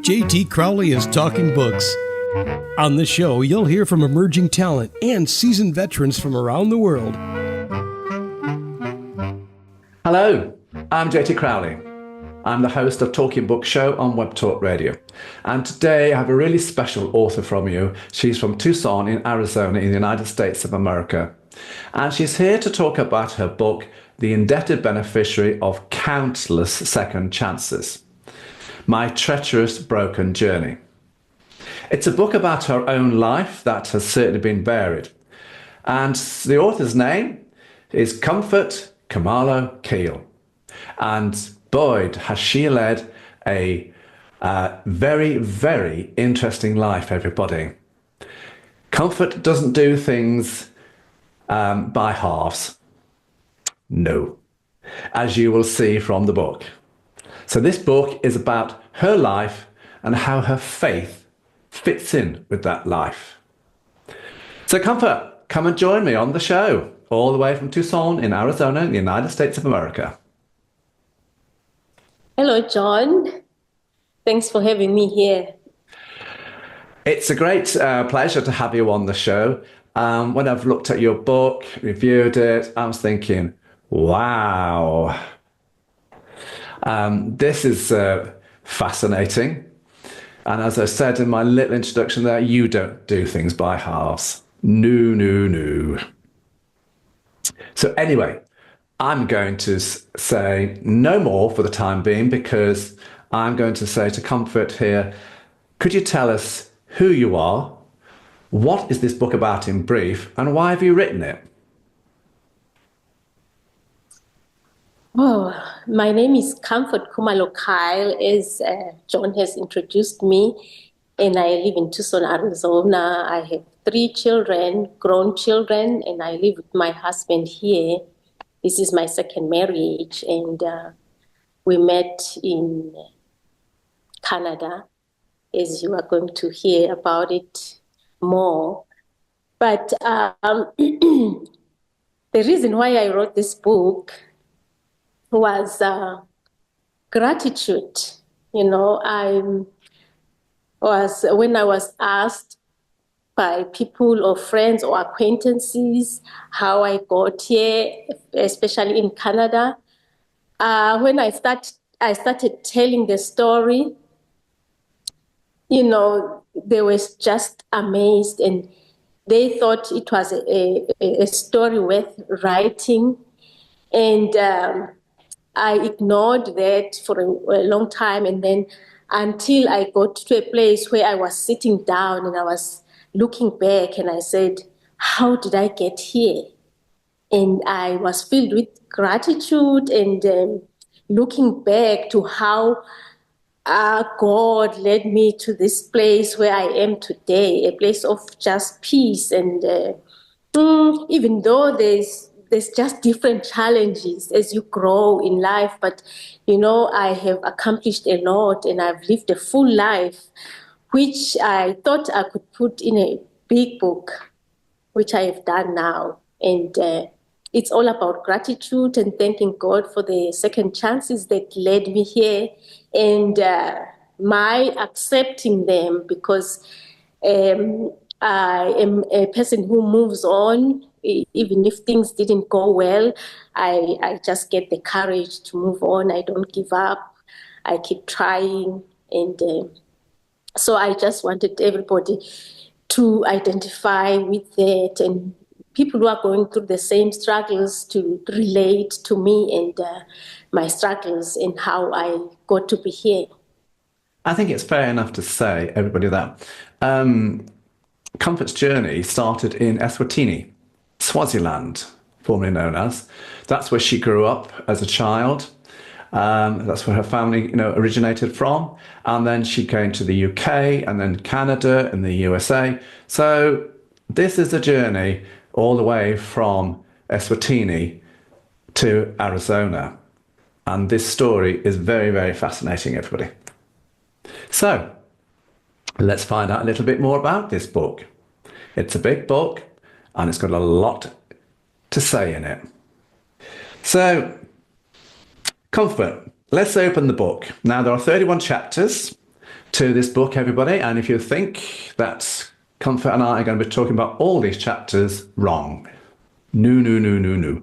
JT Crowley is Talking Books. On the show, you'll hear from emerging talent and seasoned veterans from around the world. Hello, I'm JT Crowley. I'm the host of Talking Book Show on Web Talk Radio. And today I have a really special author from you. She's from Tucson in Arizona in the United States of America. And she's here to talk about her book, The Indebted Beneficiary of Countless Second Chances. My Treacherous Broken Journey. It's a book about her own life that has certainly been varied. And the author's name is Comfort Khumalo Keil. And boy, has she led a very, very interesting life, everybody. Comfort doesn't do things by halves. No, as you will see from the book. So this book is about her life and how her faith fits in with that life. So Comfort, come and join me on the show, all the way from Tucson in Arizona, in the United States of America. Hello, John. Thanks for having me here. It's a great pleasure to have you on the show. When I've looked at your book, reviewed it, I was thinking, wow. This is fascinating. And as I said in my little introduction there, you don't do things by halves. No, no, no. So anyway, I'm going to say no more for the time being, because I'm going to say to Comfort here, could you tell us who you are, what is this book about in brief, and why have you written it? Oh, my name is Comfort Khumalo Keil, as John has introduced me, and I live in Tucson, Arizona. I have 3 children, grown children, and I live with my husband here. This is my second marriage, and we met in Canada, as you are going to hear about it more. But the reason why I wrote this book was gratitude. You know, when I was asked by people or friends or acquaintances how I got here, especially in Canada, when I started telling the story, you know, they were just amazed, and they thought it was a story worth writing. And I ignored that for a long time, and then until I got to a place where I was sitting down and I was looking back, and I said, how did I get here? And I was filled with gratitude and looking back to how God led me to this place where I am today, a place of just peace. And even though there's just different challenges as you grow in life, but, you know, I have accomplished a lot and I've lived a full life, which I thought I could put in a big book, which I have done now. And it's all about gratitude and thanking God for the second chances that led me here, and my accepting them, because I am a person who moves on. Even if things didn't go well, I just get the courage to move on. I don't give up. I keep trying. And so I just wanted everybody to identify with that, and people who are going through the same struggles to relate to me and my struggles and how I got to be here. I think it's fair enough to say, everybody, that Comfort's journey started in Eswatini, Swaziland, formerly known as. That's where she grew up as a child. That's where her family, you know, originated from. And then she came to the UK and then Canada and the USA. So this is a journey all the way from Eswatini to Arizona. And this story is very, very fascinating, everybody. So let's find out a little bit more about this book. It's a big book and it's got a lot to say in it. So, Comfort, let's open the book. Now, there are 31 chapters. to this book, everybody. And if you think that Comfort and I are going to be talking about all these chapters, wrong. No, no, no, no, no.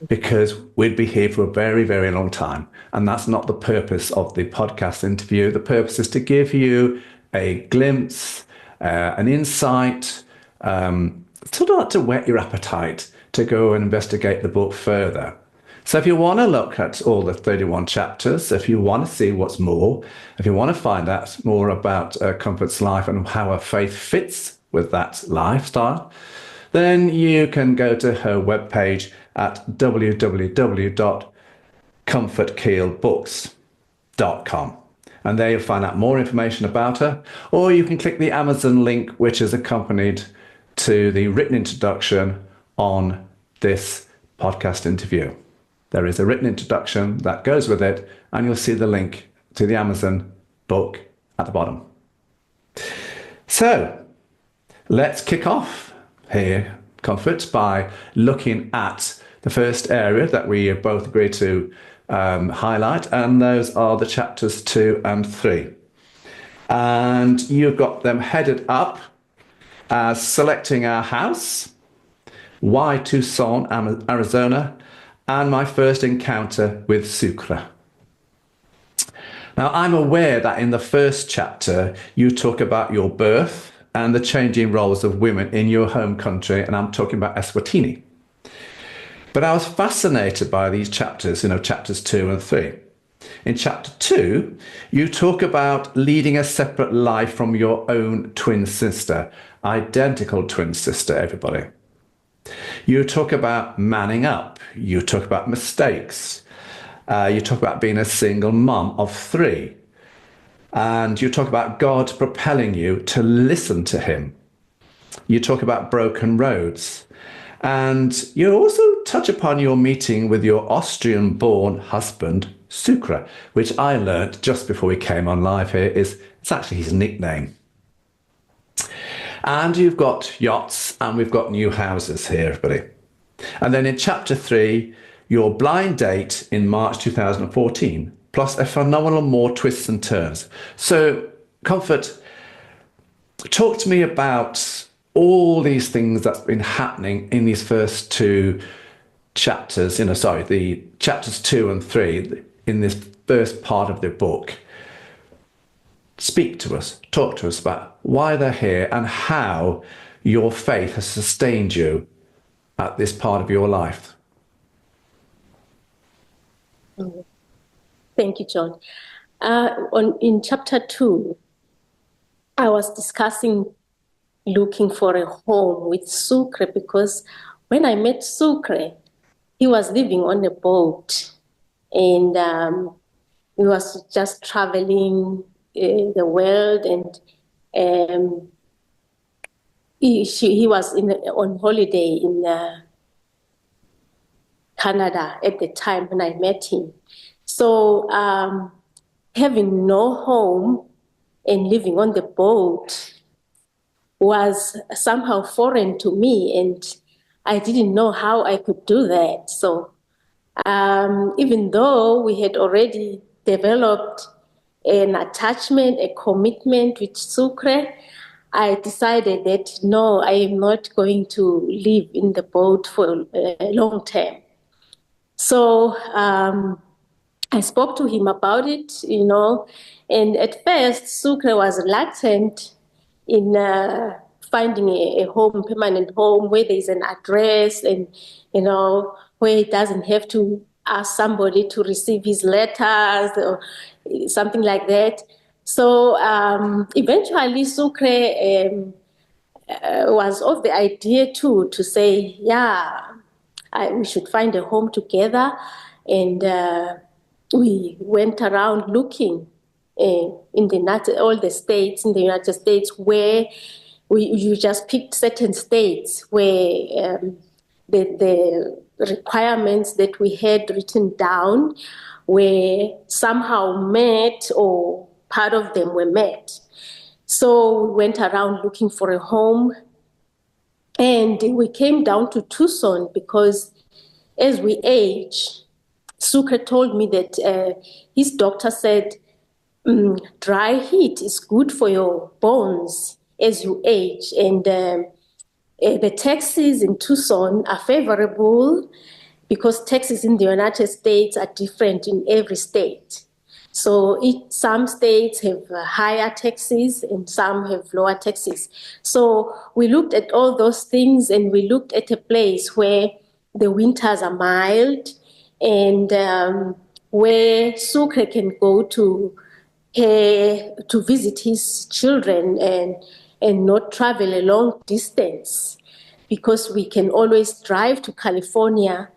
Because we'd be here for a very, very long time. And that's not the purpose of the podcast interview. The purpose is to give you a glimpse, an insight, sort of like to whet your appetite to go and investigate the book further. So if you want to look at all the 31 chapters, if you want to see what's more, if you want to find out more about Comfort's life and how her faith fits with that lifestyle, then you can go to her webpage at www.comfortkeilbooks.com. And there you'll find out more information about her, or you can click the Amazon link, which is accompanied to the written introduction on this podcast interview. There is a written introduction that goes with it, and you'll see the link to the Amazon book at the bottom. So let's kick off here, Comfort, by looking at the first area that we both agreed to highlight, and those are the chapters 2 and 3. And you've got them headed up as Selecting Our House, Why Tucson, Arizona, and My First Encounter with Sucre. Now, I'm aware that in the first chapter, you talk about your birth and the changing roles of women in your home country, and I'm talking about Eswatini. But I was fascinated by these chapters, chapters 2 and 3. In chapter 2, you talk about leading a separate life from your own twin sister, identical twin sister, everybody. You talk about manning up. You talk about mistakes. You talk about being a single mum of 3. And you talk about God propelling you to listen to him. You talk about broken roads. And you also touch upon your meeting with your Austrian-born husband, Sucre, which I learnt just before we came on live here it's actually his nickname. And you've got yachts, and we've got new houses here, everybody. And then in chapter 3, your blind date in March 2014, plus a phenomenal more twists and turns. So, Comfort, talk to me about all these things that's been happening in these first 2 chapters, the chapters 2 and 3 in this first part of the book. Speak to us, talk to us about why they're here and how your faith has sustained you at this part of your life. Thank you, John. In chapter 2, I was discussing looking for a home with Sucre, because when I met Sucre, he was living on a boat, and he was just traveling the world, and he was on holiday in Canada at the time when I met him. So having no home and living on the boat was somehow foreign to me, and I didn't know how I could do that. So even though we had already developed an attachment, a commitment with Sucre, I decided that no, I am not going to live in the boat for a long term. So I spoke to him about it, and at first Sucre was reluctant in finding a home, permanent home, where there's an address and, where he doesn't have to ask somebody to receive his letters or something like that. So eventually Sucre was of the idea too, to say, we should find a home together. And we went around looking in all the states in the United States, where you just picked certain states where the requirements that we had written down were somehow met, or part of them were met. So we went around looking for a home, and we came down to Tucson because as we age, Sucre told me that his doctor said dry heat is good for your bones as you age. And the taxes in Tucson are favorable because taxes in the United States are different in every state. So some states have higher taxes and some have lower taxes. So we looked at all those things, and we looked at a place where the winters are mild and where Sucre can go to visit his children and not travel a long distance, because we can always drive to California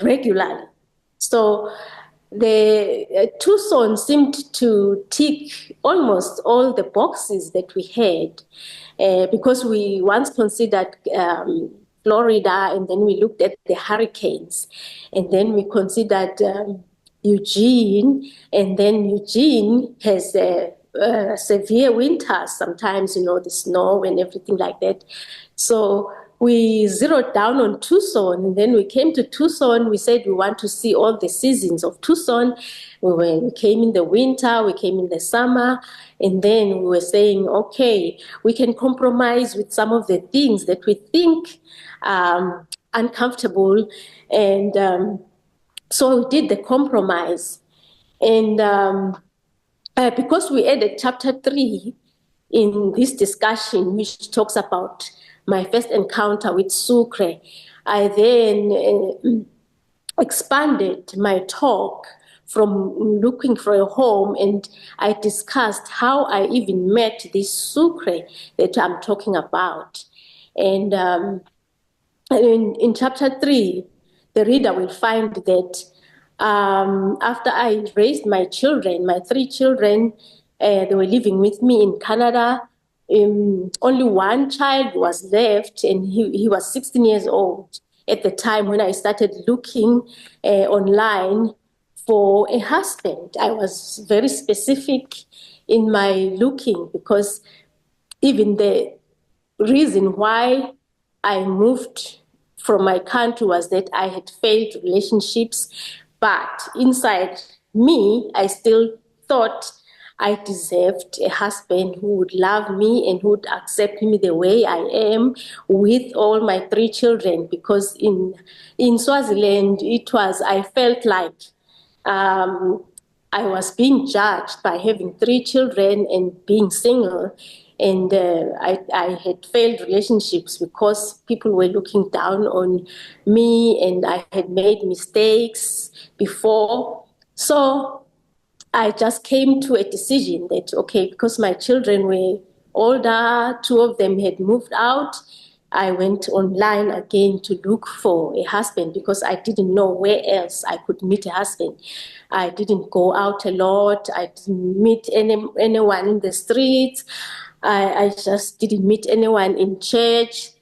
regularly. So the Tucson seemed to tick almost all the boxes that we had, because we once considered Florida, and then we looked at the hurricanes, and then we considered Eugene, and then Eugene has severe winters sometimes, the snow and everything like that. So we zeroed down on Tucson, and then we came to Tucson. We said we want to see all the seasons of Tucson. We came in the winter, we came in the summer, and then we were saying, okay, we can compromise with some of the things that we think uncomfortable, and so we did the compromise. And because we added chapter 3 in this discussion, which talks about my first encounter with Sucre, I then expanded my talk from looking for a home, and I discussed how I even met this Sucre that I'm talking about. And in chapter 3, the reader will find that after I raised my children, my 3 children, they were living with me in Canada. Only one child was left, and he was 16 years old at the time when I started looking online for a husband. I was very specific in my looking, because even the reason why I moved from my country was that I had failed relationships, but inside me, I still thought I deserved a husband who would love me and who would accept me the way I am, with all my 3 children. Because in Swaziland, I felt like I was being judged by having 3 children and being single. And I had failed relationships because people were looking down on me, and I had made mistakes before. So I just came to a decision that, okay, because my children were older, 2 of them had moved out, I went online again to look for a husband, because I didn't know where else I could meet a husband. I didn't go out a lot. I didn't meet anyone in the streets. I just didn't meet anyone in church.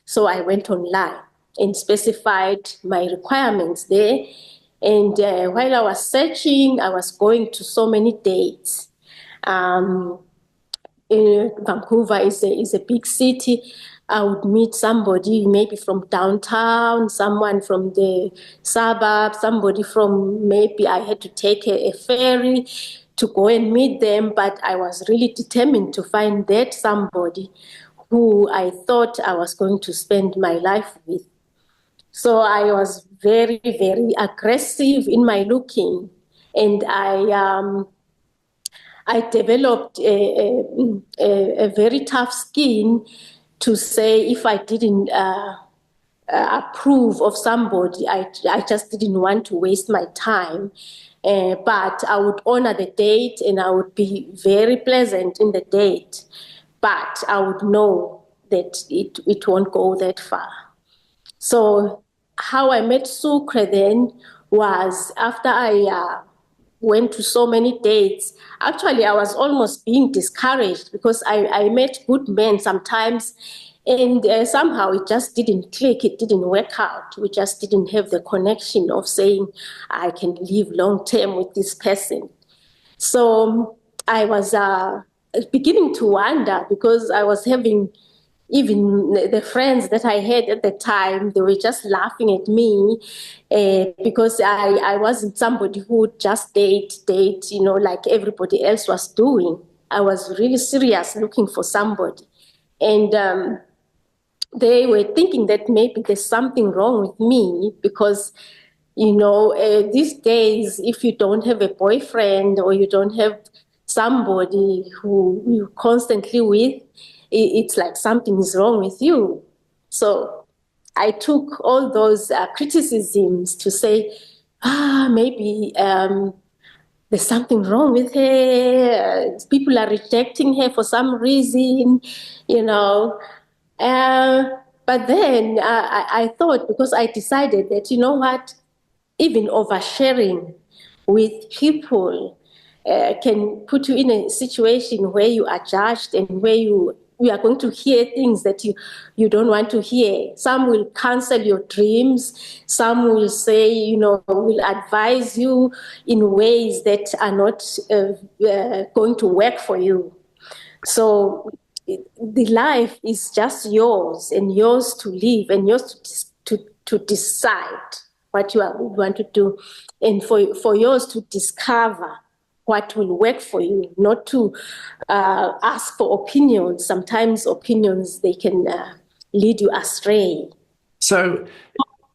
So I went online and specified my requirements there. And while I was searching, I was going to so many dates. Vancouver is a big city. I would meet somebody maybe from downtown, someone from the suburbs, somebody from, maybe I had to take a ferry to go and meet them. But I was really determined to find that somebody who I thought I was going to spend my life with. So I was very, very aggressive in my looking, and I developed a very tough skin to say if I didn't approve of somebody, I just didn't want to waste my time. But I would honor the date, and I would be very pleasant in the date, but I would know that it won't go that far. So how I met Sucre then was after I went to so many dates. Actually, I was almost being discouraged, because I met good men sometimes, and somehow it just didn't click. It didn't work out. We just didn't have the connection of saying, I can live long term with this person. So I was beginning to wonder, because I was having even the friends that I had at the time, they were just laughing at me because I wasn't somebody who would just date, like everybody else was doing. I was really serious looking for somebody. And they were thinking that maybe there's something wrong with me because, these days, if you don't have a boyfriend or you don't have somebody who you're constantly with, it's like something is wrong with you. So I took all those criticisms to say, maybe there's something wrong with her. People are rejecting her for some reason, you know. But then I thought, because I decided that, you know what, even oversharing with people can put you in a situation where you are judged and where you are going to hear things that you don't want to hear. Some will cancel your dreams. Some will say, will advise you in ways that are not going to work for you. So the life is just yours and yours to live and yours to decide what you want to do, and for yours to discover what will work for you, not to ask for opinions. Sometimes opinions, they can lead you astray. So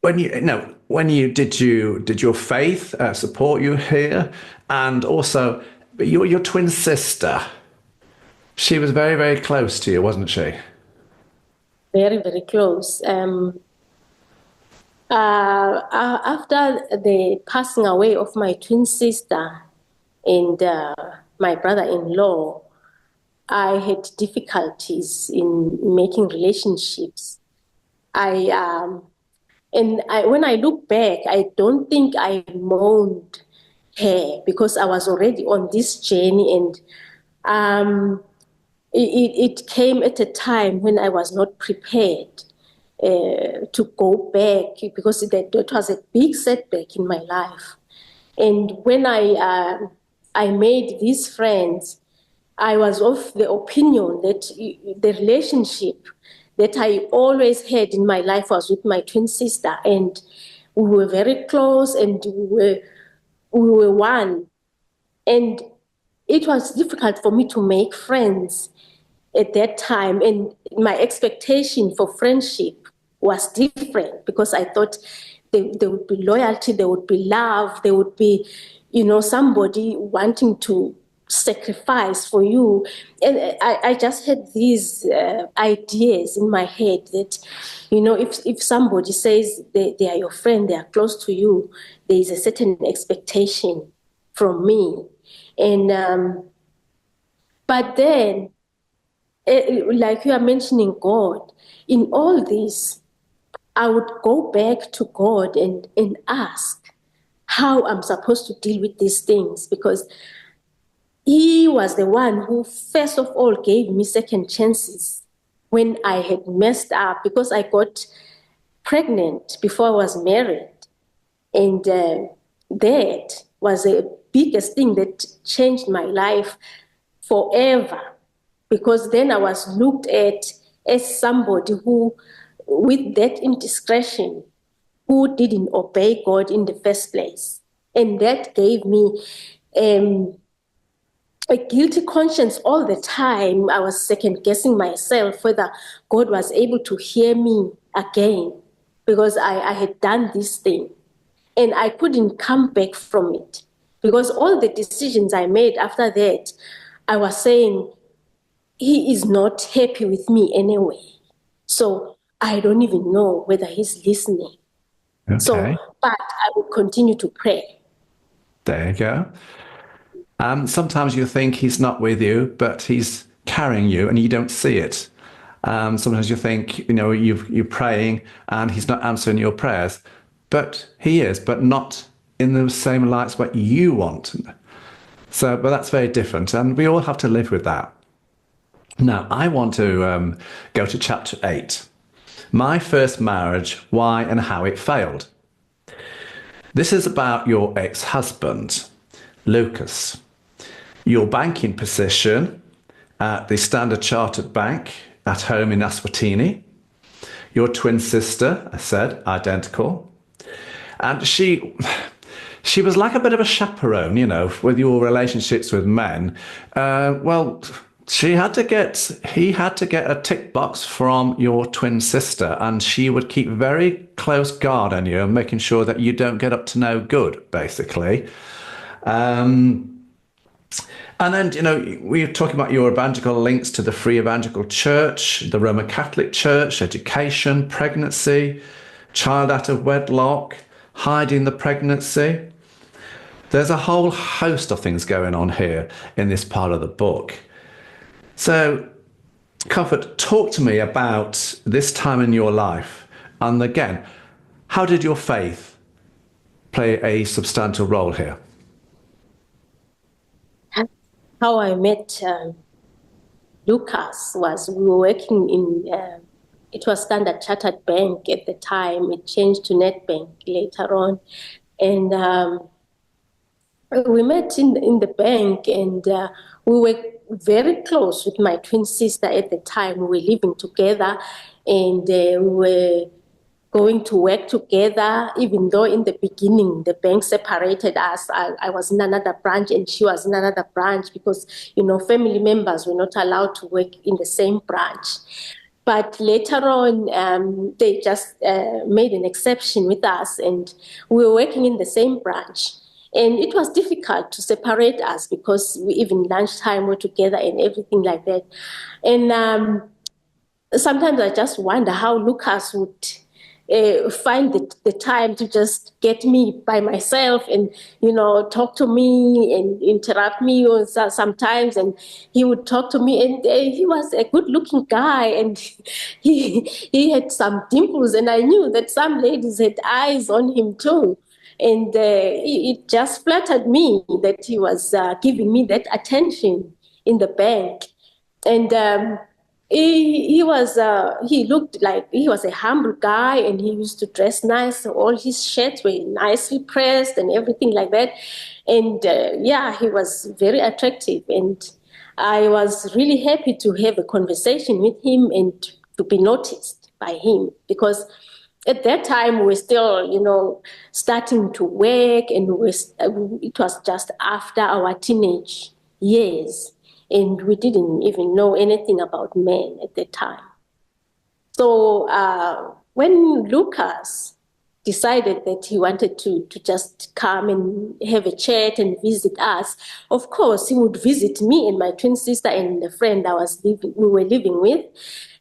when did your faith support you here? And also your twin sister, she was very, very close to you, wasn't she? Very, very close. After the passing away of my twin sister and my brother-in-law, I had difficulties in making relationships. When I look back, I don't think I mourned her because I was already on this journey, and it came at a time when I was not prepared to go back, because that was a big setback in my life. And when I made these friends, I was of the opinion that the relationship that I always had in my life was with my twin sister, and we were very close, and we were one. And it was difficult for me to make friends at that time, and my expectation for friendship was different, because I thought there would be loyalty, there would be love, there would be, somebody wanting to sacrifice for you. And I just had these ideas in my head that, if somebody says they are your friend, they are close to you, there is a certain expectation from me. And but then, like you are mentioning God, in all this, I would go back to God and ask how I'm supposed to deal with these things, because He was the one who, first of all, gave me second chances when I had messed up, because I got pregnant before I was married. And that was the biggest thing that changed my life forever, because then I was looked at as somebody who, with that indiscretion, who didn't obey God in the first place. And that gave me a guilty conscience all the time. I was second guessing myself whether God was able to hear me again, because I had done this thing and I couldn't come back from it, because all the decisions I made after that, I was saying, He is not happy with me anyway. So I don't even know whether He's listening. Okay. So, but I will continue to pray. There you go. Sometimes you think He's not with you, but He's carrying you and you don't see it. Sometimes you think, you're praying and He's not answering your prayers, but He is, but not in the same lights what you want. So, but that's very different, and we all have to live with that. Now, I want to go to chapter 8. My first marriage, why and how it failed. This is about your ex-husband, Lucas. Your banking position at the Standard Chartered Bank at home in Eswatini. Your twin sister, I said, identical. And she was like a bit of a chaperone, you know, with your relationships with men. Well, he had to get a tick box from your twin sister, and she would keep very close guard on you, making sure that you don't get up to no good, basically. And then, you know, we were talking about your evangelical links to the Free Evangelical Church, the Roman Catholic Church, education, pregnancy, child out of wedlock, hiding the pregnancy. There's a whole host of things going on here in this part of the book. So, Comfort, talk to me about this time in your life. And again, how did your faith play a substantial role here? How I met Lucas was we were working in, it was Standard Chartered Bank at the time. It changed to Netbank later on. And we met in the bank, and we were very close with my twin sister at the time. We were living together, and we were going to work together, even though in the beginning the bank separated us. I was in another branch and she was in another branch because, you know, family members were not allowed to work in the same branch. But later on, they just made an exception with us, and we were working in the same branch. And it was difficult to separate us because we even lunchtime were together and everything like that. And sometimes I just wonder how Lucas would find the time to just get me by myself and, you know, talk to me and interrupt me sometimes. And he would talk to me, and he was a good looking guy, and he had some dimples, and I knew that some ladies had eyes on him too. And it just flattered me that he was giving me that attention in the bank. And he looked like he was a humble guy, and he used to dress nice. All his shirts were nicely pressed and everything like that. And he was very attractive. And I was really happy to have a conversation with him and to be noticed by him, because at that time we were still, you know, starting to work, and it was just after our teenage years. And we didn't even know anything about men at the time. So when Lucas decided that he wanted to just come and have a chat and visit us, of course, he would visit me and my twin sister and the friend we were living with.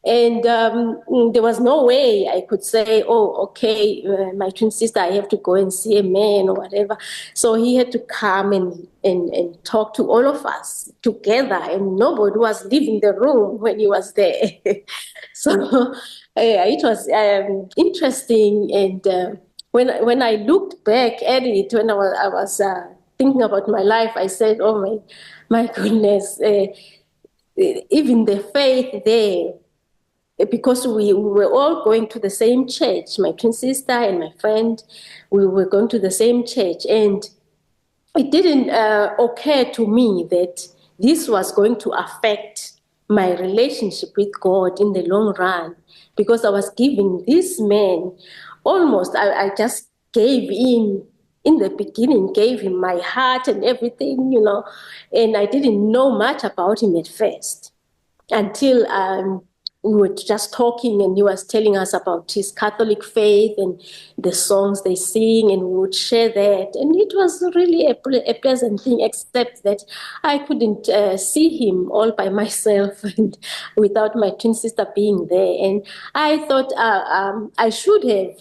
And there was no way I could say, oh, okay, my twin sister, I have to go and see a man or whatever. So he had to come and talk to all of us together, and nobody was leaving the room when he was there. So it was interesting. And when I looked back at it, when I was thinking about my life, I said, oh my goodness, even the faith there, because we were all going to the same church, my twin sister and my friend, we were going to the same church. And it didn't occur to me that this was going to affect my relationship with God in the long run, because I was giving this man almost, I just gave in the beginning, gave him my heart and everything, you know, and I didn't know much about him at first until we were just talking, and he was telling us about his Catholic faith and the songs they sing, and we would share that. And it was really a pleasant thing, except that I couldn't see him all by myself and without my twin sister being there. And I thought I should have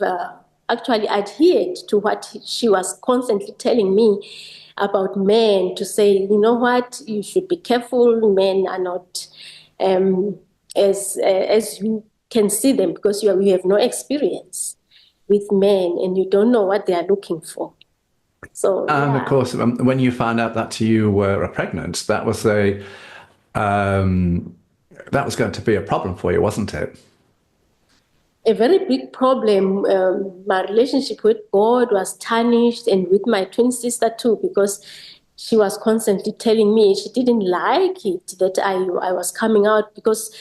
actually adhered to what she was constantly telling me about men, to say, you know what, you should be careful. Men are not as you can see them, because you have no experience with men and you don't know what they are looking for. So, and of course, when you found out that you were pregnant, that was going to be a problem for you, wasn't it? A very big problem. My relationship with God was tarnished, and with my twin sister too, because she was constantly telling me she didn't like it that I was coming out, because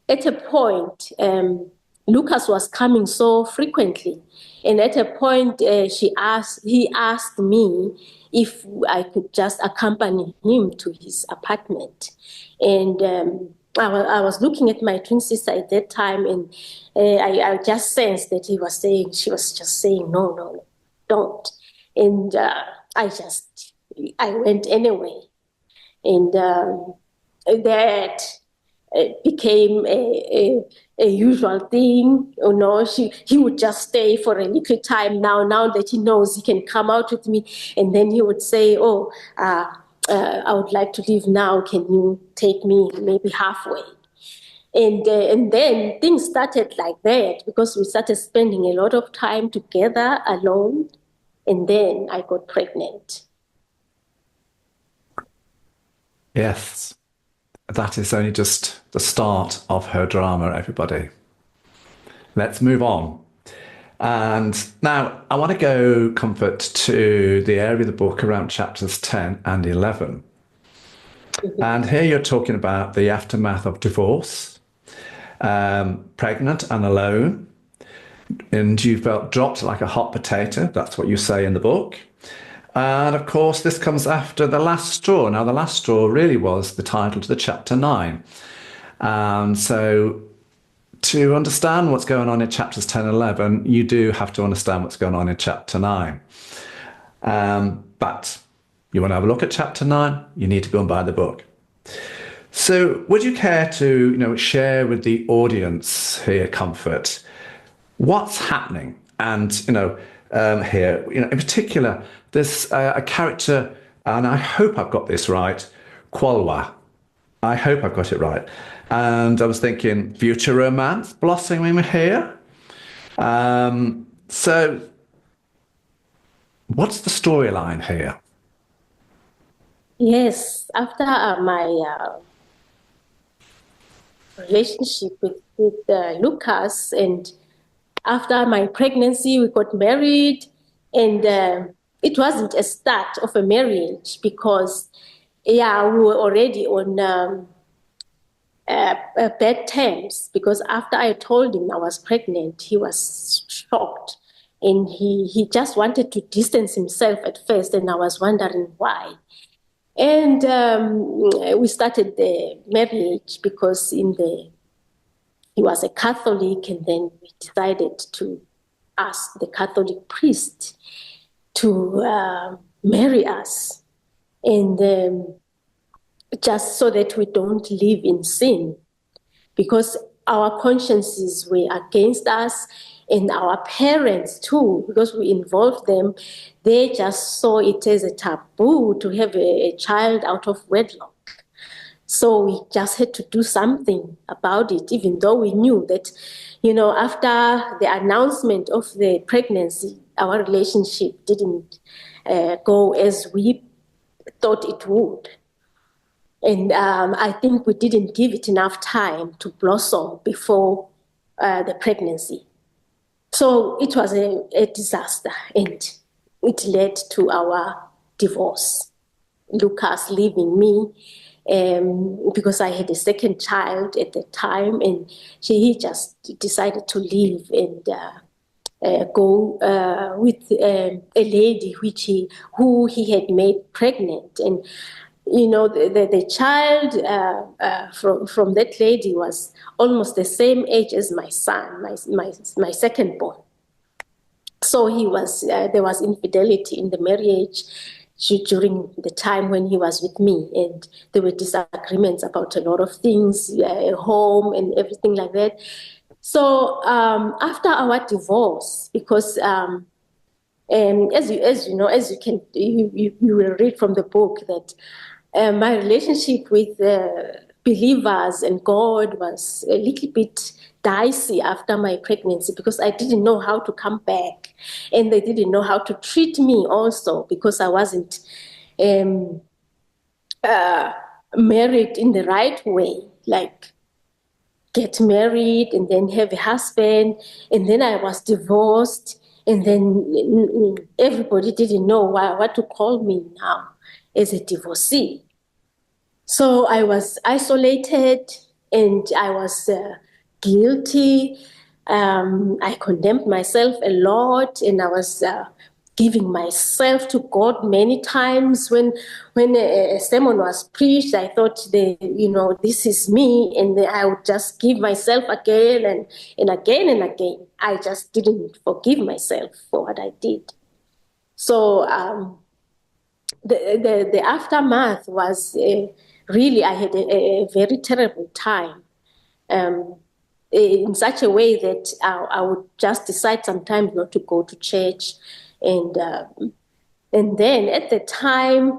at a point, Lucas was coming so frequently. And at a point, he asked me if I could just accompany him to his apartment. And I was looking at my twin sister at that time, and I just sensed that she was just saying, no, no, no, don't. And I went anyway. And that it became a usual thing. He would just stay for a little time now that he knows he can come out with me, and then he would say, I would like to leave now, can you take me maybe halfway? And then things started like that, because we started spending a lot of time together alone, and then I got pregnant. Yes. That is only just the start of her drama, everybody. Let's move on. And now I want to go, Comfort, to the area of the book around chapters 10 and 11. Mm-hmm. And here you're talking about the aftermath of divorce, pregnant and alone, and you felt dropped like a hot potato. That's what you say in the book. And of course, this comes after the last straw. Now, the last straw really was the title to the chapter 9. And so to understand what's going on in chapters 10 and 11, you do have to understand what's going on in chapter 9. But you want to have a look at chapter 9, you need to go and buy the book. So would you care to share with the audience here, Comfort, what's happening? And, here, in particular, there's a character, and I hope I've got this right, Kwalwa. I hope I've got it right. And I was thinking, future romance blossoming here. So what's the storyline here? Yes, after my relationship with Lucas, and after my pregnancy, we got married, and it wasn't a start of a marriage, because, we were already on bad terms, because after I told him I was pregnant, he was shocked, and he just wanted to distance himself at first, and I was wondering why. And we started the marriage because he was a Catholic, and then we decided to ask the Catholic priest to marry us, and just so that we don't live in sin, because our consciences were against us, and our parents too, because we involved them. They just saw it as a taboo to have a child out of wedlock. So we just had to do something about it, even though we knew that, after the announcement of the pregnancy, our relationship didn't go as we thought it would. And I think we didn't give it enough time to blossom before the pregnancy. So it was a disaster, and it led to our divorce. Lucas leaving me, because I had a second child at the time, and he just decided to leave and go with a lady who he had made pregnant. And the child from that lady was almost the same age as my son, my second born. So there was infidelity in the marriage during the time when he was with me, and there were disagreements about a lot of things, home and everything like that. So after our divorce, because as you will read from the book, that my relationship with believers and God was a little bit dicey after my pregnancy, because I didn't know how to come back, and they didn't know how to treat me also, because I wasn't married in the right way, like get married and then have a husband, and then I was divorced, and then everybody didn't know what to call me now as a divorcee. So I was isolated, and I was guilty. I condemned myself a lot, and I was giving myself to God many times. When a sermon was preached, I thought, this is me, and I would just give myself again and again and again. I just didn't forgive myself for what I did. So the aftermath was really, I had a very terrible time. In such a way that I would just decide sometimes not to go to church, and then at the time,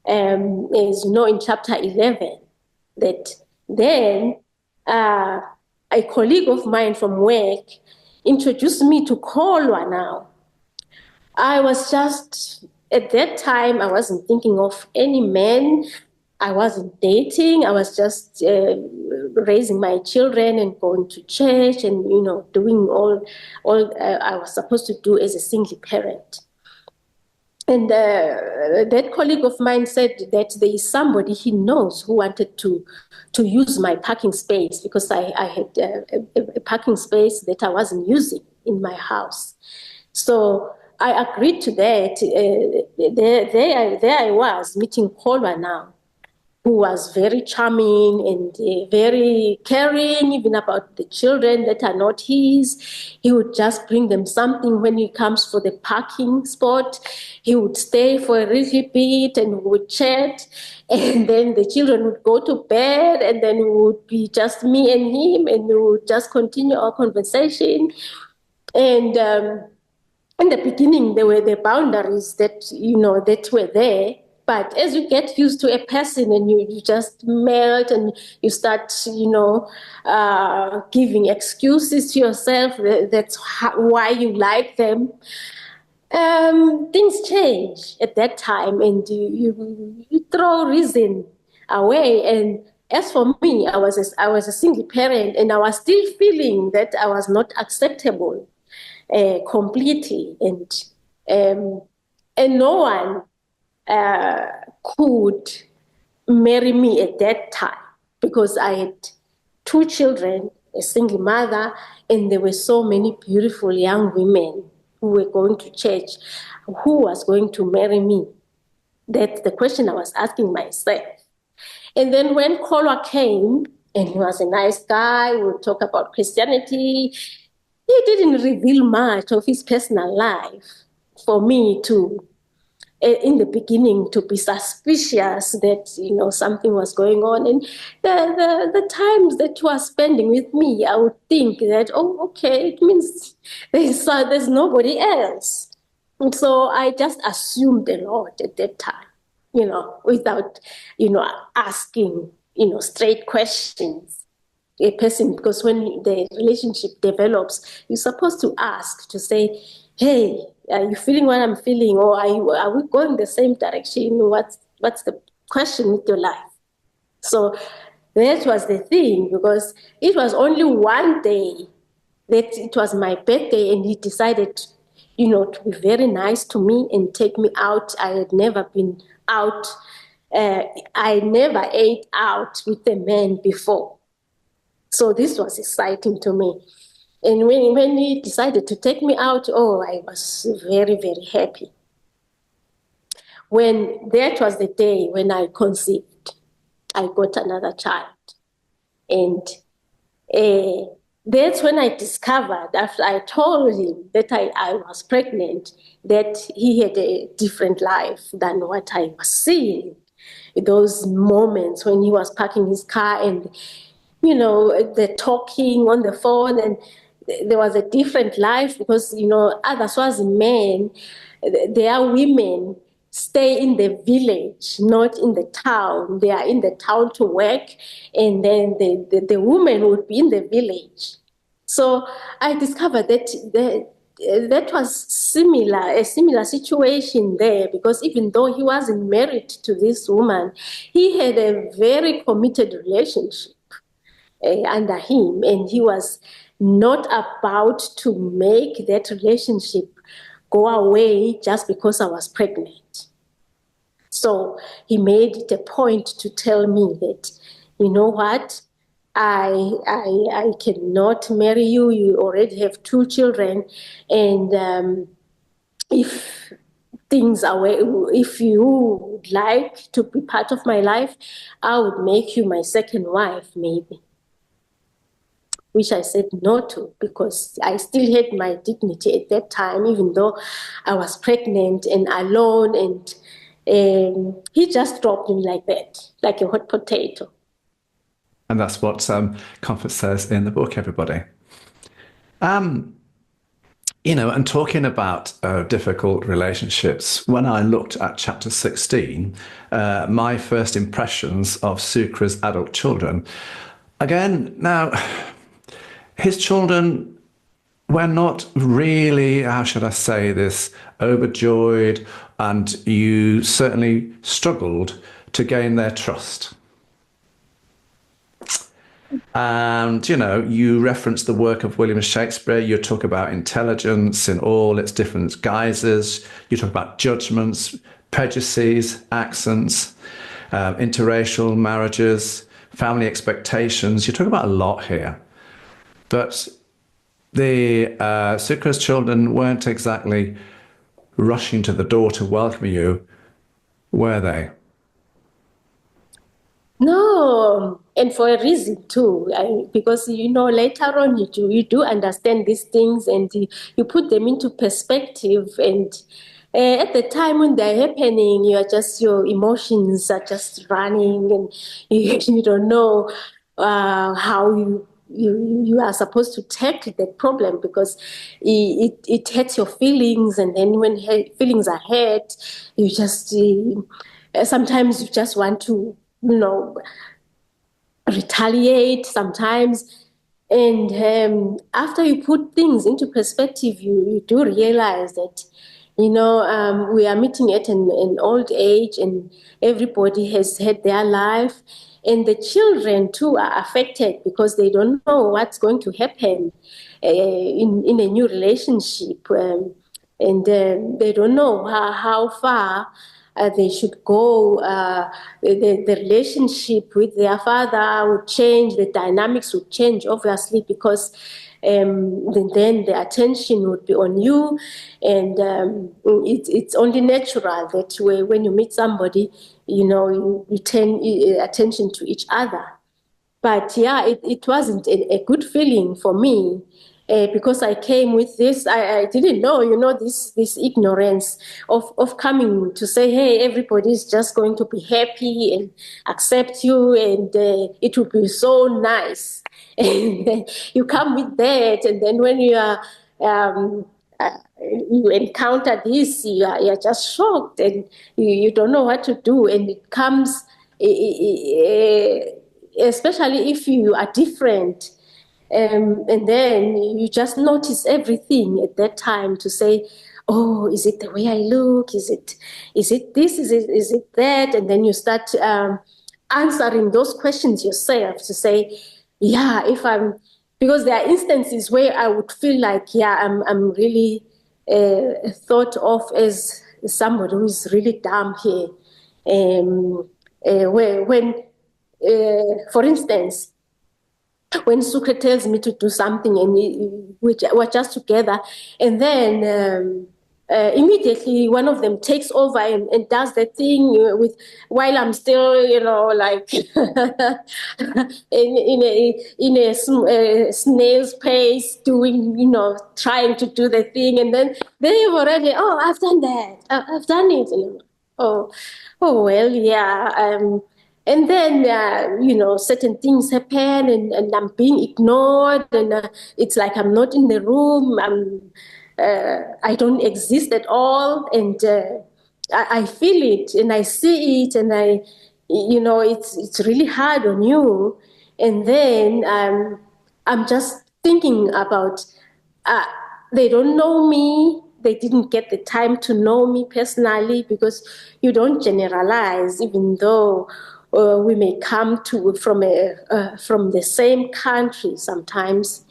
as you know, in chapter 11, that then a colleague of mine from work introduced me to Kolwa now. I was just, at that time, I wasn't thinking of any man. I wasn't dating. I was just raising my children and going to church and, doing all I was supposed to do as a single parent. And that colleague of mine said that there is somebody he knows who wanted to use my parking space, because I had a parking space that I wasn't using in my house. So I agreed to that. There I was meeting Kolwa now, who was very charming and very caring, even about the children that are not his. He would just bring them something when he comes for the parking spot. He would stay for a little bit and we would chat. And then the children would go to bed, and then it would be just me and him, and we would just continue our conversation. And in the beginning, there were the boundaries that, that were there. But as you get used to a person and you just melt and you start, giving excuses to yourself, that's why you like them, things change at that time, and you throw reason away. And as for me, I was a single parent, and I was still feeling that I was not acceptable completely, and no one could marry me at that time, because I had 2 children, a single mother, and there were so many beautiful young women who were going to church. Who was going to marry me? That's the question I was asking myself. And then when Kolwa came, and he was a nice guy, we would talk about Christianity. He didn't reveal much of his personal life for me to, in the beginning, to be suspicious that, something was going on. And the times that you are spending with me, I would think that, oh, okay, it means there's nobody else. And so I just assumed a lot at that time, without, asking, straight questions. A person, because when the relationship develops, you're supposed to ask, to say, hey, are you feeling what I'm feeling, or are we going the same direction? What's the question with your life? So that was the thing, because it was only one day that it was my birthday, and he decided, to be very nice to me and take me out. I had never been out. I never ate out with a man before. So this was exciting to me. And when he decided to take me out, I was very, very happy. When that was the day when I conceived, I got another child. And that's when I discovered, after I told him that I was pregnant, that he had a different life than what I was seeing. Those moments when he was parking his car and the talking on the phone, and there was a different life, because, other Swazi men, their women stay in the village, not in the town. They are in the town to work, and then the woman would be in the village. So I discovered that was a similar situation there, because even though he wasn't married to this woman, he had a very committed relationship under him, and he was not about to make that relationship go away just because I was pregnant. So he made it a point to tell me that, you know what, I cannot marry you. You already have 2 children, and if things are if you would like to be part of my life, I would make you my second wife, maybe. Which I said no to because I still had my dignity at that time, even though I was pregnant and alone. And he just dropped me like that, like a hot potato. And that's what Comfort says in the book, everybody. And talking about difficult relationships, when I looked at chapter 16, my first impressions of Sukra's adult children, again, now, his children were not really, how should I say this, overjoyed, and you certainly struggled to gain their trust. And, you reference the work of William Shakespeare. You talk about intelligence in all its different guises. You talk about judgments, prejudices, accents, interracial marriages, family expectations. You talk about a lot here. But the Sukra's children weren't exactly rushing to the door to welcome you, were they? No, and for a reason too, because later on you do understand these things, and you put them into perspective. And at the time when they're happening, your emotions are just running, and you don't know how you are supposed to tackle that problem, because it hurts your feelings. And then when feelings are hurt, you just sometimes you just want to retaliate sometimes. And after you put things into perspective, you do realize that we are meeting at an old age, and everybody has had their life, and the children too are affected because they don't know what's going to happen in a new relationship, and they don't know how far they should go. The relationship with their father would change, the dynamics would change, obviously, because then the attention would be on you. And it's only natural that when you meet somebody, you turn attention to each other. But yeah, it wasn't a good feeling for me. Because I came with this, I didn't know, this ignorance of coming to say, hey, everybody's just going to be happy and accept you, and it would be so nice. And you come with that, and then when you are you encounter this, you're just shocked, and you don't know what to do, and it comes, especially if you are different. And then you just notice everything at that time to say, oh, is it the way I look? Is it this? Is it that? And then you start answering those questions yourself to say, yeah, because there are instances where I would feel like, yeah, I'm really thought of as somebody who's really dumb here. When for instance, when Sukra tells me to do something, and we're just together, and then immediately one of them takes over and does the thing while I'm still, like in a snail's pace, doing, trying to do the thing, and then they've already, oh, I've done that, I've done it, oh well, yeah. And then, certain things happen, and I'm being ignored, and it's like I'm not in the room. I don't exist at all, and I feel it, and I see it, and it's really hard on you. And then I'm just thinking about, they don't know me. They didn't get the time to know me personally, because you don't generalize, even though we may come from the same country sometimes,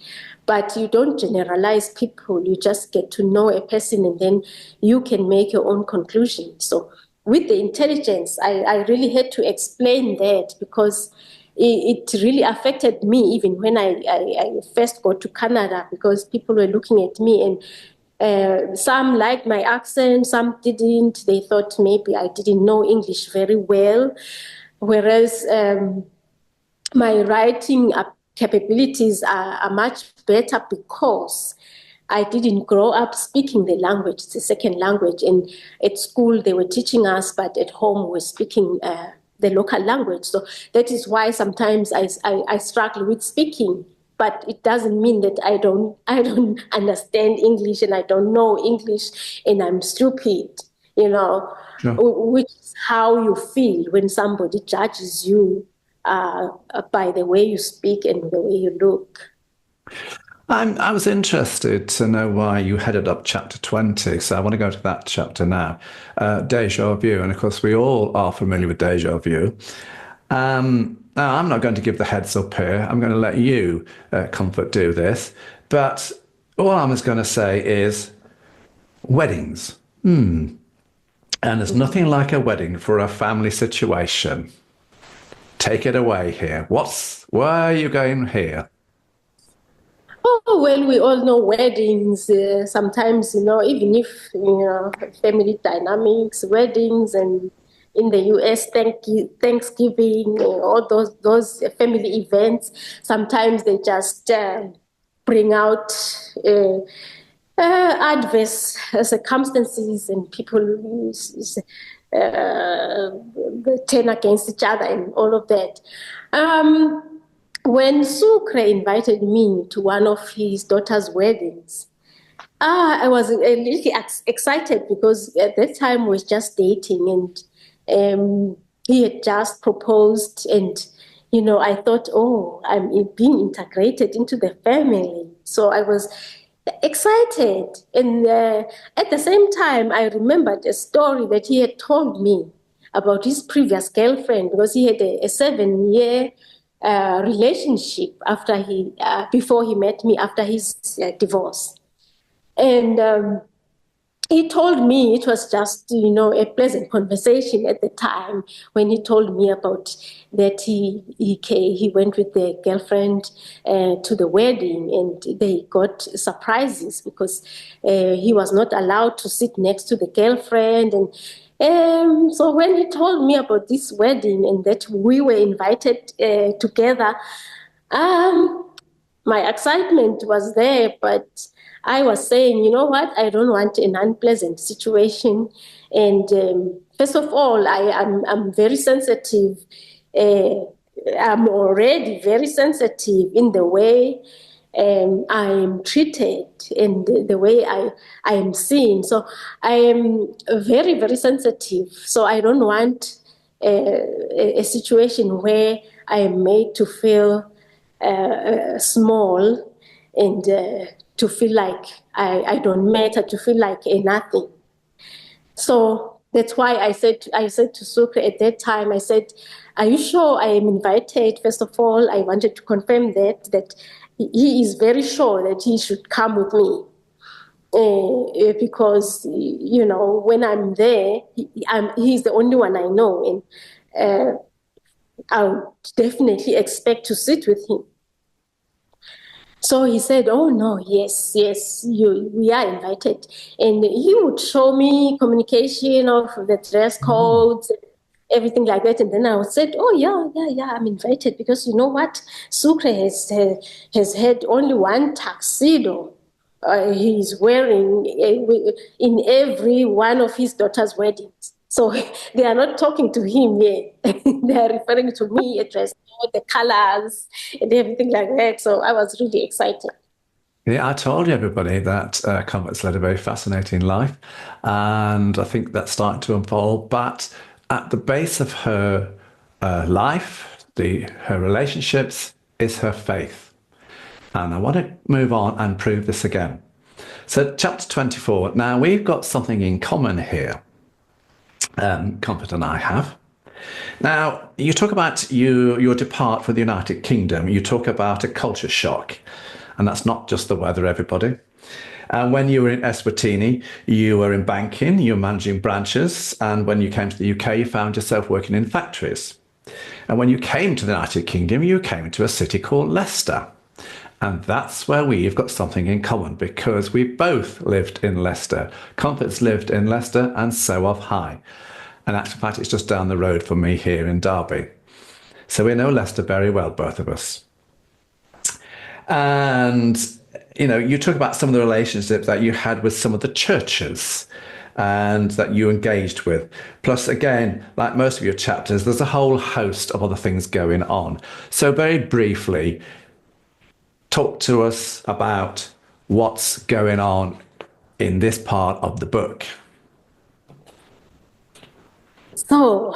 but you don't generalize people. You just get to know a person, and then you can make your own conclusion. So with the intelligence, I really had to explain that, because it really affected me even when I first got to Canada, because people were looking at me, and some liked my accent, some didn't. They thought maybe I didn't know English very well, whereas my writing capabilities are much better because I didn't grow up speaking the language. It's a second language. And at school, they were teaching us, but at home, we're speaking the local language. So that is why sometimes I struggle with speaking. But it doesn't mean that I don't understand English and I don't know English and I'm stupid, Sure. which is how you feel when somebody judges you by the way you speak and the way you look. I was interested to know why you headed up chapter 20, so I want to go to that chapter now. Deja vu, and of course we all are familiar with deja vu. Now, I'm not going to give the heads up here. I'm going to let you, Comfort, do this. But all I'm just going to say is weddings. And there's nothing like a wedding for a family situation. Take it away here. Where are you going here? Oh, well, we all know weddings. Sometimes, even if, family dynamics, weddings, and in the US, Thanksgiving, all those family events, sometimes they just bring out adverse circumstances, and people turn against each other and all of that. When Sucre invited me to one of his daughter's weddings, I was a little excited because at that time we was just dating, and he had just proposed, and I thought, oh, I'm being integrated into the family. So I was excited, and at the same time, I remembered a story that he had told me about his previous girlfriend, because he had a 7-year relationship before he met me after his divorce. And he told me, it was just, a pleasant conversation at the time when he told me about that he went with the girlfriend to the wedding, and they got surprises because he was not allowed to sit next to the girlfriend. And so when he told me about this wedding and that we were invited together, my excitement was there, but I was saying, you know what, I don't want an unpleasant situation. And first of all, I'm very sensitive. I'm already very sensitive in the way I'm treated and the way I am seen. So I am very, very sensitive. So I don't want a situation where I am made to feel small and to feel like I don't matter, to feel like a nothing. So that's why I said to Sucre at that time, I said, are you sure I am invited? First of all, I wanted to confirm that he is very sure that he should come with me. Because, when I'm there, he's the only one I know, and I'll definitely expect to sit with him. So he said, oh, no, yes, we are invited. And he would show me communication of the dress codes, everything like that. And then I would say, oh, yeah, I'm invited. Because you know what? Sucre has had only one tuxedo he's wearing in every one of his daughter's weddings. So they are not talking to him yet. They are referring to me, a dress code, the colors, and everything like that. So I was really excited. Yeah, I told you, everybody, that Comfort's led a very fascinating life. And I think that's starting to unfold. But at the base of her life, her relationships, is her faith. And I want to move on and prove this again. So chapter 24. Now, we've got something in common here. Comfort and I have. Now, you talk about your depart for the United Kingdom. You talk about a culture shock. And that's not just the weather, everybody. And when you were in Eswatini, you were in banking, you were managing branches. And when you came to the UK, you found yourself working in factories. And when you came to the United Kingdom, you came to a city called Leicester. And that's where we've got something in common, because we both lived in Leicester. Comfort's lived in Leicester, and so have I. And actually, in fact, it's just down the road from me here in Derby. So we know Leicester very well, both of us. And, you know, you talk about some of the relationships that you had with some of the churches and that you engaged with. Plus, again, like most of your chapters, there's a whole host of other things going on. So very briefly, talk to us about what's going on in this part of the book. So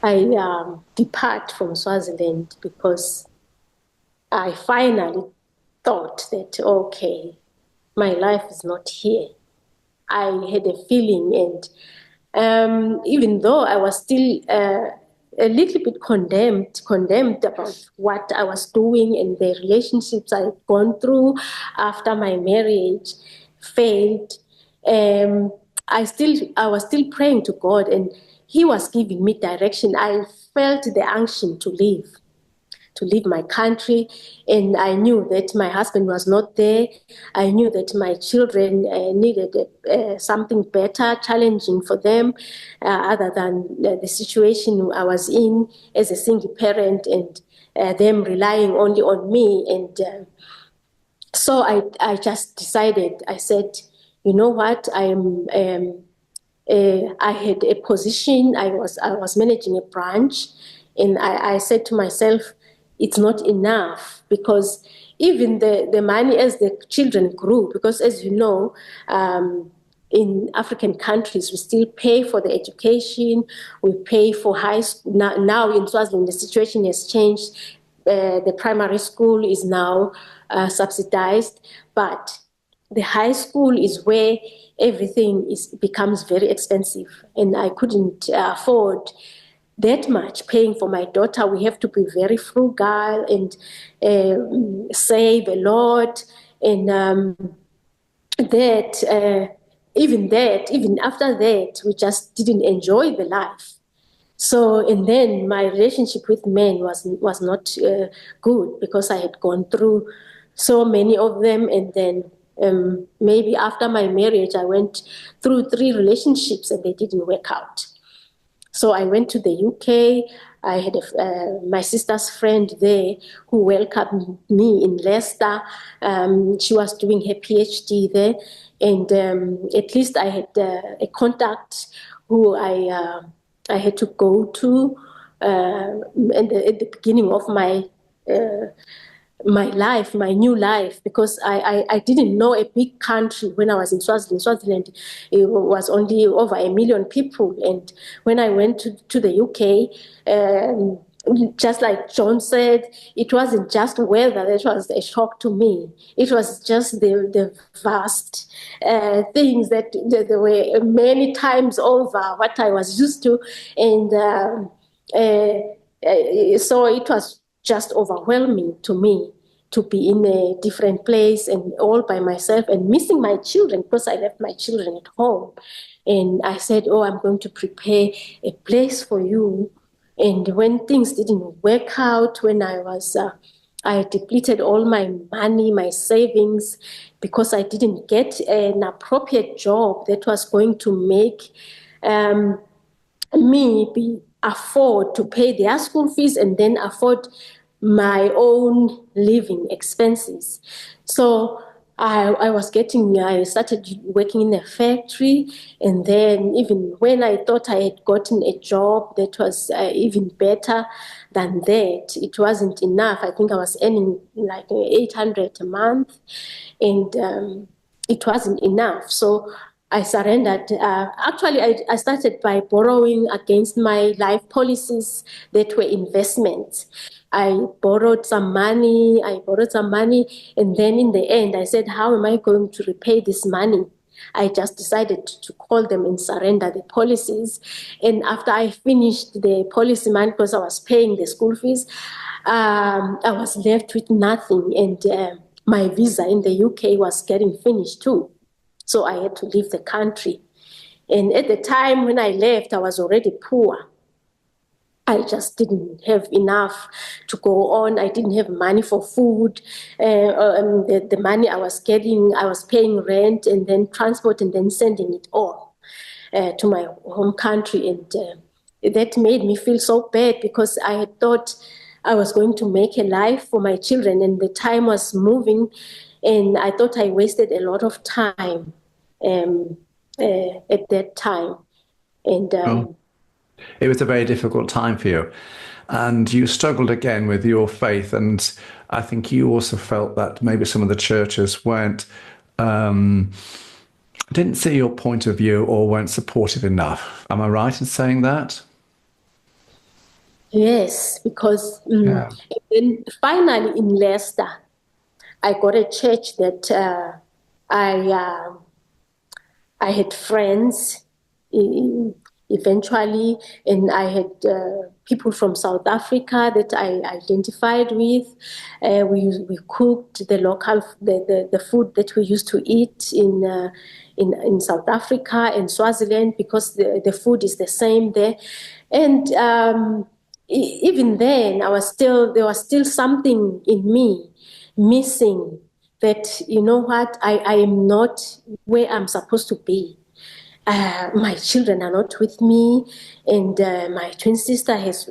I depart from Swaziland because I finally thought that, okay, my life is not here. I had a feeling, and even though I was still a little bit condemned about what I was doing and the relationships I had gone through after my marriage failed, I was still praying to God, and He was giving me direction. I felt the unction to leave my country, and I knew that my husband was not there. I knew that my children needed something better, challenging for them, other than the situation I was in as a single parent, and them relying only on me. And so I just decided. I said, you know what, I had a position. I was managing a branch, and I said to myself, it's not enough, because even the money as the children grew, because as you know, in African countries, we still pay for the education, we pay for high school. Now in Swaziland, the situation has changed. The primary school is now subsidized, but the high school is where everything becomes very expensive, and I couldn't afford that much paying for my daughter. We have to be very frugal and save a lot, and even after that, we just didn't enjoy the life. So, and then my relationship with men was not good, because I had gone through so many of them, and then maybe after my marriage, I went through 3 relationships and they didn't work out. So I went to the UK. I had my sister's friend there who welcomed me in Leicester. She was doing her PhD there, and at least I had a contact who I had to go to at the beginning of my life, my new life, because I didn't know a big country when I was in Swaziland. Swaziland, it was only over 1 million people. And when I went to the UK, just like John said, it wasn't just weather that was a shock to me. It was just the vast things that there were many times over what I was used to. And so it was just overwhelming to me to be in a different place and all by myself and missing my children, because I left my children at home. And I said, oh, I'm going to prepare a place for you. And when things didn't work out, when I depleted all my money, my savings, because I didn't get an appropriate job that was going to make me afford to pay their school fees and then afford my own living expenses. So I started working in a factory, and then even when I thought I had gotten a job that was even better than that, it wasn't enough. I think I was earning like 800 a month, and it wasn't enough. So I surrendered. Actually, I started by borrowing against my life policies that were investments. I borrowed some money, and then in the end, I said, how am I going to repay this money? I just decided to call them and surrender the policies. And after I finished the policy money, because I was paying the school fees, I was left with nothing. And my visa in the UK was getting finished too. So I had to leave the country. And at the time when I left, I was already poor. I just didn't have enough to go on. I didn't have money for food. The money I was getting, I was paying rent and then transport and then sending it all to my home country. And that made me feel so bad because I had thought I was going to make a life for my children and the time was moving. And I thought I wasted a lot of time at that time. And it was a very difficult time for you. And you struggled again with your faith. And I think you also felt that maybe some of the churches didn't see your point of view or weren't supportive enough. Am I right in saying that? yes, because then finally in Leicester, I got a church that I had friends eventually, and I had people from South Africa that I identified with. We cooked the local the food that we used to eat in South Africa and Swaziland because the food is the same there, and even then there was still something in me missing. That you know what, I am not where I'm supposed to be. My children are not with me, and my twin sister has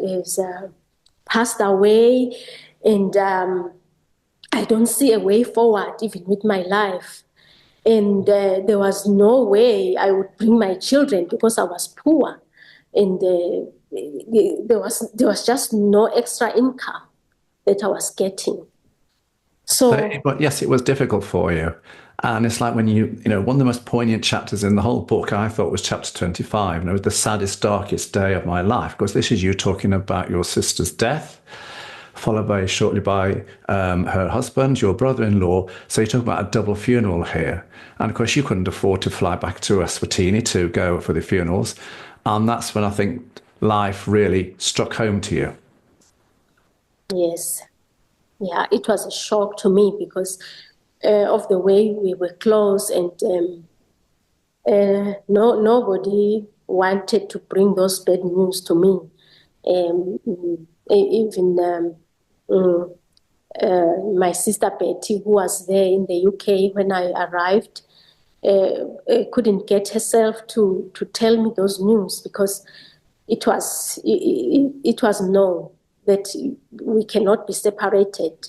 passed away, and I don't see a way forward even with my life. And there was no way I would bring my children because I was poor, and there was just no extra income that I was getting. But yes, it was difficult for you. And it's like when one of the most poignant chapters in the whole book, I thought, was chapter 25. And it was the saddest, darkest day of my life, because this is you talking about your sister's death, followed very shortly by her husband, your brother-in-law. So you talk about a double funeral here. And of course, you couldn't afford to fly back to Eswatini to go for the funerals. And that's when I think life really struck home to you. Yes. Yeah, it was a shock to me because of the way we were close, and nobody wanted to bring those bad news to me. Even my sister Betty, who was there in the UK when I arrived, couldn't get herself to tell me those news because it was known that we cannot be separated.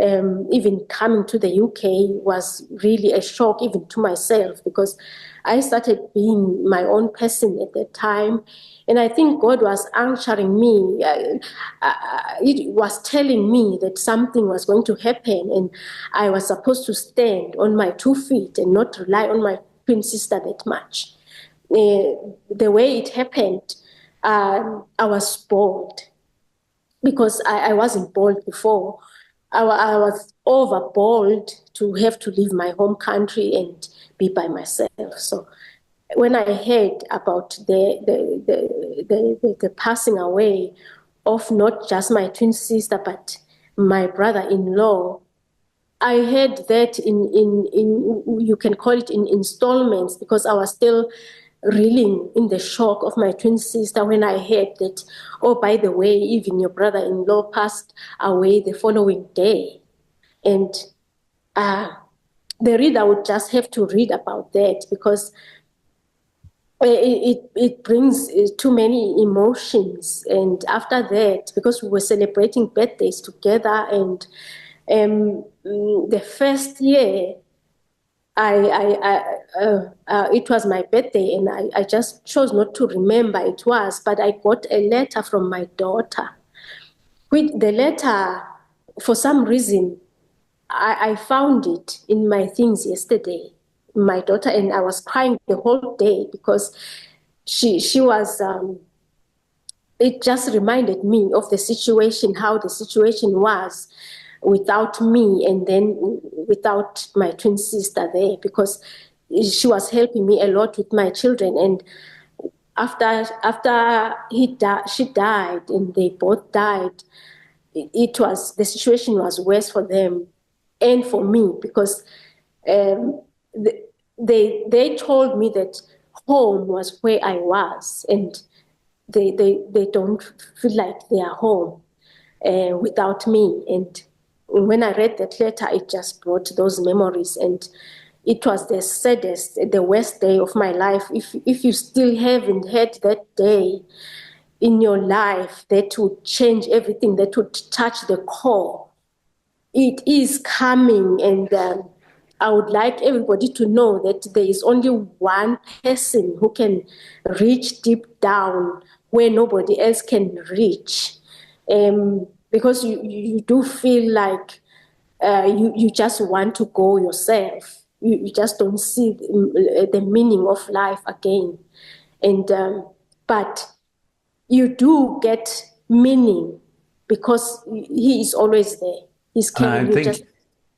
Even coming to the UK was really a shock even to myself because I started being my own person at that time. And I think God was answering me. It was telling me that something was going to happen and I was supposed to stand on my 2 feet and not rely on my twin sister that much. The way it happened, I was bold because I wasn't bold before. I was over bold to have to leave my home country and be by myself. So when I heard about the passing away of not just my twin sister but my brother-in-law, I heard that in you can call it in installments because I was still reeling in the shock of my twin sister when I heard that, oh, by the way, even your brother-in-law passed away the following day. And the reader would just have to read about that because it brings too many emotions. And after that, because we were celebrating birthdays together, and the first year, it was my birthday, and I just chose not to remember it was, but I got a letter from my daughter. With the letter, for some reason, I found it in my things yesterday, my daughter, and I was crying the whole day because she was, it just reminded me of the situation, how the situation was without me and then without my twin sister there, because she was helping me a lot with my children. And after she died and they both died, the situation was worse for them and for me because they told me that home was where I was, and they don't feel like they are home without me. And when I read that letter, it just brought those memories, and it was the saddest, the worst day of my life. If you still haven't had that day in your life that would change everything, that would touch the core, it is coming. And I would like everybody to know that there is only one person who can reach deep down where nobody else can reach. Because you do feel like you just want to go yourself. You just don't see the meaning of life again. And but you do get meaning because he is always there. He's And I carrying you. think,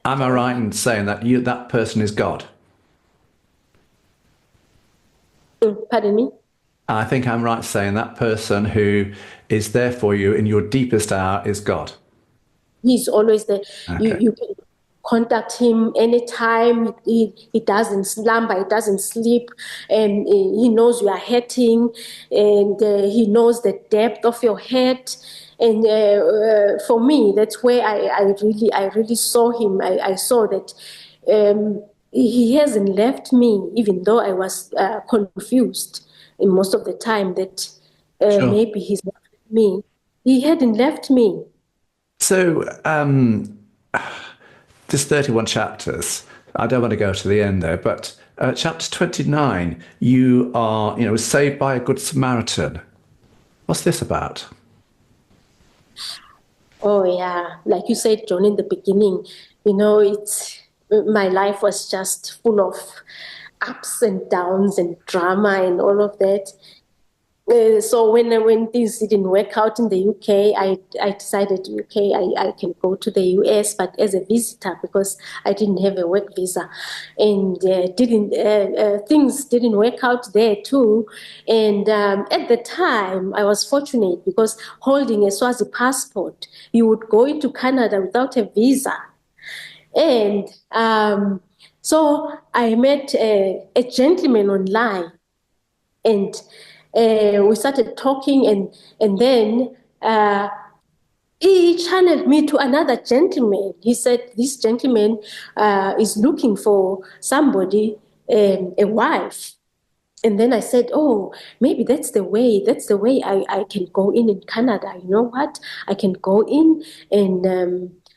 am I right in saying that that person is God? Pardon me? I think I'm right saying that person who is there for you in your deepest hour is God. He's always there. Okay. You can contact him anytime. He doesn't slumber, he doesn't sleep, and he knows you are hurting, and he knows the depth of your hurt. And for me, that's where I really saw him. I saw that he hasn't left me, even though I was confused in most of the time that Sure. maybe he's not with me. He hadn't left me. So, there's 31 chapters. I don't want to go to the end there, but chapter 29, you are, saved by a good Samaritan. What's this about? Oh yeah, like you said, John, in the beginning, my life was just full of ups and downs and drama and all of that. So when things didn't work out in the UK, I decided, okay, I can go to the US, but as a visitor because I didn't have a work visa, and things didn't work out there too. And at the time, I was fortunate because holding a Swazi passport, you would go into Canada without a visa, and so I met a gentleman online, and we started talking, and then he channeled me to another gentleman. He said this gentleman is looking for somebody, a wife. And then I said, oh, maybe that's the way I can go in Canada. You know what? I can go in and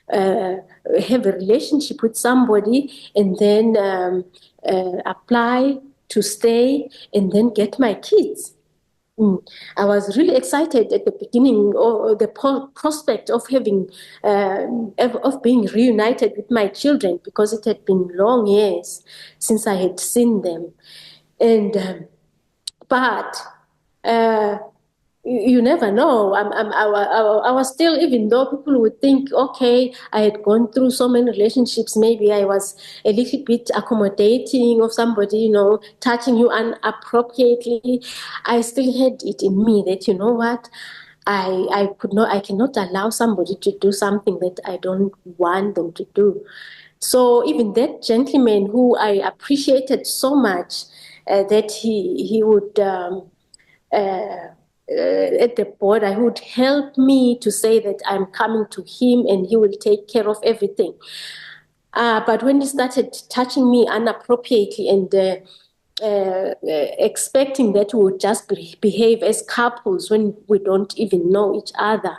have a relationship with somebody, and then apply to stay, and then get my kids. I was really excited at the beginning, or the prospect of having, of being reunited with my children, because it had been long years since I had seen them. And but you never know. I was still, even though people would think, okay, I had gone through so many relationships, maybe I was a little bit accommodating of somebody, touching you inappropriately. I still had it in me that, you know what, I cannot allow somebody to do something that I don't want them to do. So even that gentleman, who I appreciated so much, that he would at the border, he would help me to say that I'm coming to him and he will take care of everything. But when he started touching me inappropriately and expecting that we would just behave as couples when we don't even know each other,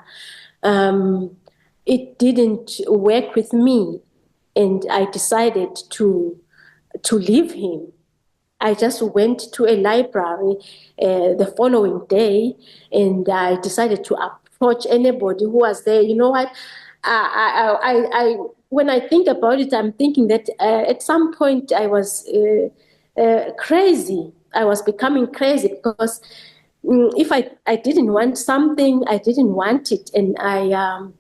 it didn't work with me, and I decided to leave him. I just went to a library the following day, and I decided to approach anybody who was there. You know what? When I think about it, I'm thinking that at some point I was crazy. I was becoming crazy because if I didn't want something, I didn't want it, and I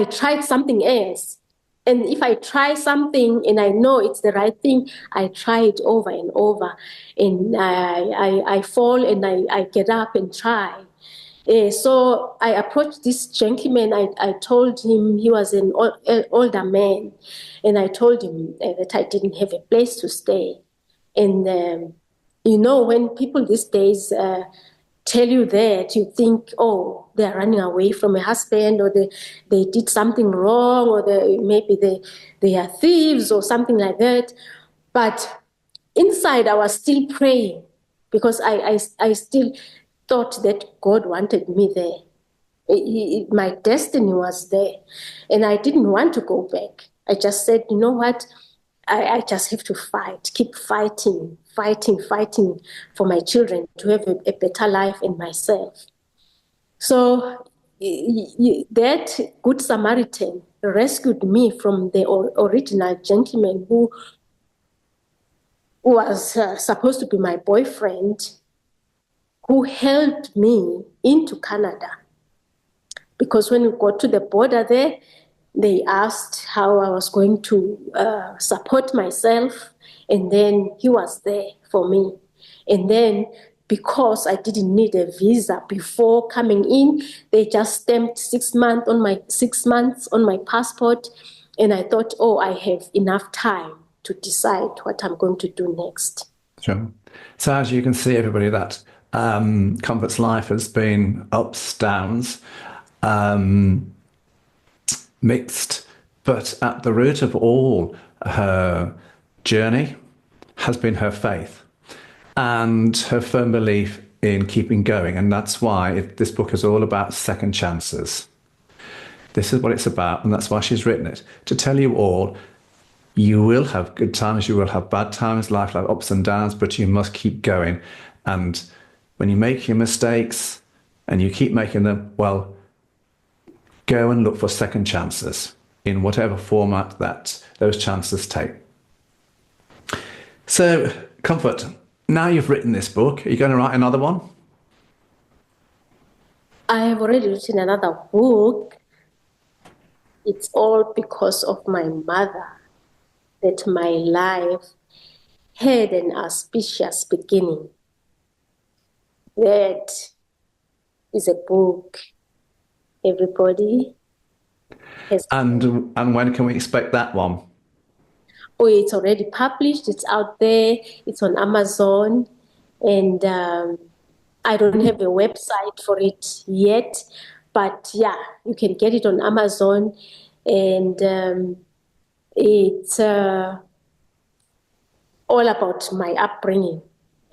tried something else. And if I try something and I know it's the right thing, I try it over and over. And I fall and I get up and try. So I approached this gentleman. I told him, he was an older man, and I told him that I didn't have a place to stay. And, when people these days tell you that, you think, oh, they're running away from a husband, or they did something wrong, or maybe they are thieves or something like that. But inside, I was still praying, because I still thought that God wanted me there. My destiny was there, and I didn't want to go back. I just said, you know what? I just have to fight, keep fighting for my children to have a better life and myself. So that Good Samaritan rescued me from the original gentleman who was supposed to be my boyfriend, who helped me into Canada. Because when we got to the border there, they asked how I was going to support myself, and then he was there for me. And then, because I didn't need a visa before coming in, they just stamped 6 months on my passport, and I thought, oh, I have enough time to decide what I'm going to do next. Sure. So as you can see, everybody, that Comfort's life has been ups, downs, mixed, but at the root of all her journey has been her faith and her firm belief in keeping going. And that's why this book is all about second chances. This is what it's about, and that's why she's written it. To tell you all, you will have good times, you will have bad times, life will have ups and downs, but you must keep going. And when you make your mistakes and you keep making them, well, go and look for second chances in whatever format that those chances take. So, Comfort, now you've written this book, are you going to write another one? I have already written another book. It's all because of my mother that my life had an auspicious beginning. That is a book everybody has. And when can we expect that one? Oh, it's already published. It's out there. It's on Amazon. And I don't have a website for it yet. But yeah, you can get it on Amazon. And it's all about my upbringing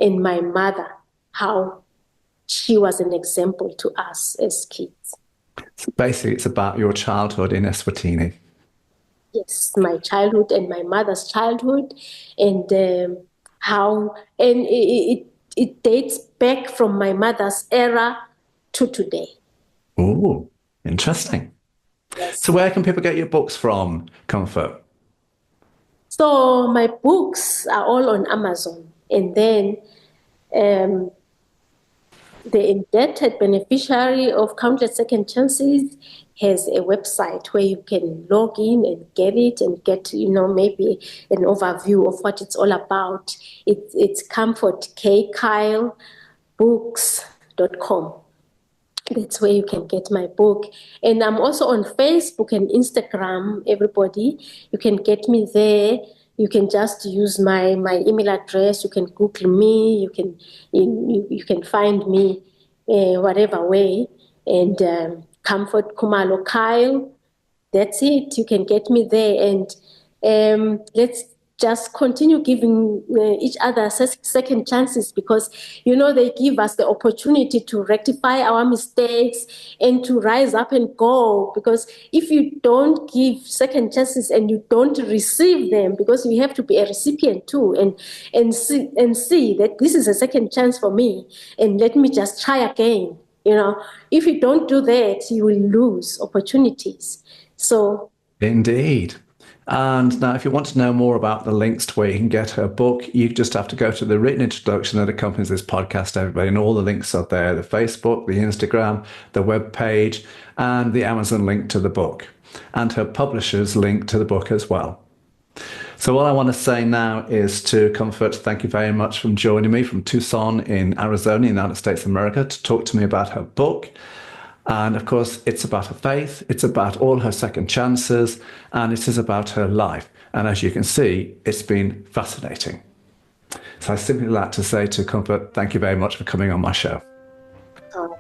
and my mother, how she was an example to us as kids. So basically, it's about your childhood in Eswatini. Yes, my childhood and my mother's childhood, and how, and it dates back from my mother's era to today. Oh, interesting. Yes. So where can people get your books from, Comfort? So my books are all on Amazon, and then the Indebted Beneficiary of Countless Second Chances has a website where you can log in and get it and get, maybe an overview of what it's all about. It's comfortkeilbooks.com. That's where you can get my book. And I'm also on Facebook and Instagram, everybody. You can get me there. You can just use my email address. You can Google me. You can find me whatever way. And Comfort Khumalo Keil. That's it. You can get me there. And let's just continue giving each other second chances, because, they give us the opportunity to rectify our mistakes and to rise up and go. Because if you don't give second chances and you don't receive them, because you have to be a recipient too, and see that this is a second chance for me, and let me just try again. If you don't do that, you will lose opportunities. So, Indeed. And now, if you want to know more about the links to where you can get her book, you just have to go to the written introduction that accompanies this podcast, everybody, and all the links are there: the Facebook, the Instagram, the web page, and the Amazon link to the book, and her publisher's link to the book as well. So all I want to say now is to Comfort, thank you very much for joining me from Tucson in Arizona, United States of America, to talk to me about her book. And of course, it's about her faith, it's about all her second chances, and it is about her life. And as you can see, it's been fascinating. So I simply like to say to Comfort, thank you very much for coming on my show.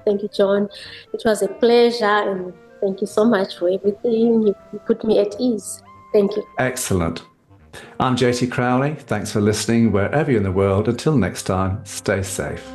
Thank you, John. It was a pleasure, and thank you so much for everything. You put me at ease. Thank you. Excellent. I'm JT Crowley. Thanks for listening wherever you're in the world. Until next time, stay safe.